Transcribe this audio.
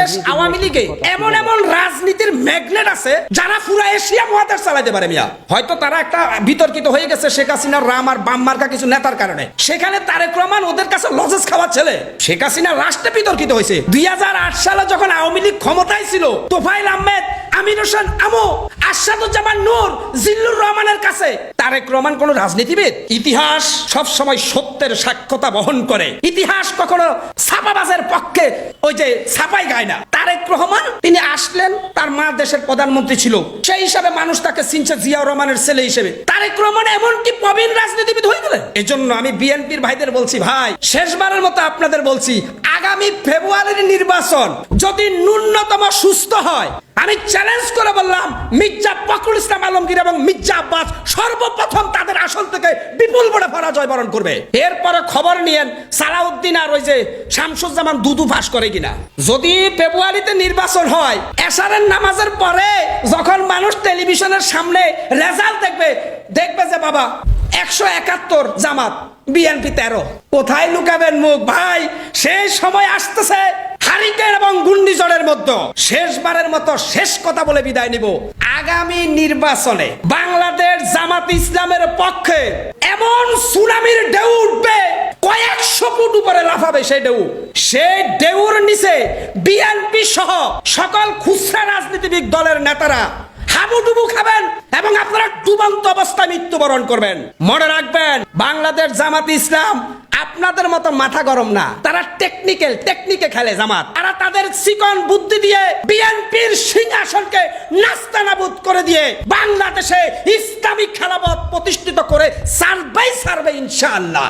বাংলাদেশ আওয়ামী লীগে এমন এমন রাজনীতির ম্যাগনেট আছে যারা পুরো এশিয়া মহাদেশ চালাতে পারে মিয়া। হয়তো তারা একটা বিতর্কিত হয়ে গেছে শেখ হাসিনার রাম আর বাম মার্কা কিছু নেতার কারণে, সেখানে তারেক রহমান ওদের কাছে লজেস খাওয়ার ছেলে। শেখ হাসিনা রাষ্ট্রে বিতর্কিত হয়েছে 2008 সালে যখন আওয়ামী লীগ ক্ষমতায় ছিল, তোফাইল আহমেদ, আমির হোসেন আমো, আশাদুজ্জামান নূর, জিল্লুর রহমানের কাছে তারেক রহমান কোন রাজনীতিবিদ? ইতিহাস সব সময় সত্যের সাক্ষ্যতা বহন করে, ইতিহাস কখনো ছাপাবাজের পক্ষে ওই যে ছাপাই গায় না। তারেক রহমান তিনি আসলেন, তার মা দেশের প্রধানমন্ত্রী ছিল, সেই হিসাবে মানুষ তাকে চিনছে জিয়াউর রহমানের ছেলে হিসেবে। তারেক রহমান এমন কি প্রবীণ রাজনীতিবিদ হয়ে গেলেন। এজন্য আমি বিএনপির ভাইদের বলছি, ভাই শেষবারের মতো আপনাদের বলছি, আগামী ফেব্রুয়ারির নির্বাচন যদি ন্যূনতম সুস্থ হয়, আমি চ্যালেঞ্জ করে বললাম মির্জা ফখরুল ইসলাম আলমগীর এবং মির্জা আব্বাস সর্বপ্রথম তাদের আসন থেকে বিপুল বড় পরাজয় বরণ করবে। এরপরে খবর নিয়েন সালাউদ্দিন আর ওই যে শামসুজ্জামান দুদু ফাঁস করে কিনা। যদি ফেব্রুয়ারিতে নির্বাচন হয়, এশারের নামাজের পরে যখন মানুষ টেলিভিশনের সামনে রেজাল্ট দেখবে যে বাবা 171 জামাত, বিএনপি 13, কোথায় লুকাবেন মুখ ভাই? সেই সময় আসতেছে হারিকেন এবং ঘূর্ণিঝড়ের মধ্যে। শেষবারের মতো শেষ কথা বলে বিদায় নিব, আগামী নির্বাচনে বাংলাদেশ জামাত ইসলামের পক্ষে এমন সুনামির ঢেউ উঠবে, কয়েকশো ফুট উপরে লাফাবে সেই ঢেউ। সেই ঢেউর নিচে বিএনপি সহ সকল খুচরা রাজনীতিবিদ দলের নেতারা হাবুডুবু খাবেন এবং আপনারা ডুবন্ত অবস্থায় মৃত্যুবরণ করবেন। মনে রাখবেন, বাংলাদেশ জামাত ইসলাম আপনাদের মতো মাথা গরম না, তারা টেকনিকে খেলে জামাত। তারা তাদের চিকন বুদ্ধি দিয়ে বিএনপির সিংহাসনকে নাস্তানাবুদ করে দিয়ে বাংলাদেশে ইসলামিক খেলাফত প্রতিষ্ঠিত করে সারবে ইনশাআল্লাহ।